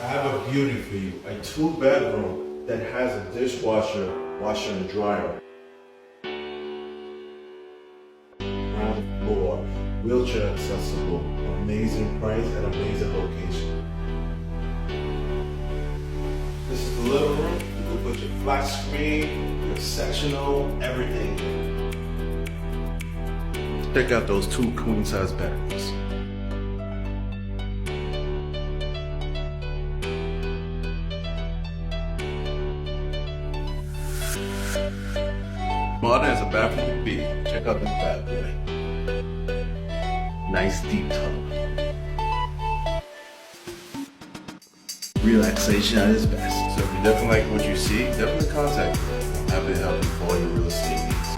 I have a beauty for you. A 2-bedroom that has a dishwasher, washer and dryer. Ground floor, wheelchair accessible, amazing price and amazing location. This is the living room. You can put your flat screen, your sectional, everything. Check out those 2 queen-size bedrooms. Modern as a bathroom would be. Check out this bad boy. Nice deep tub. Relaxation at its best. So if you definitely like what you see, definitely contact me. I'm happy to help you for all your real estate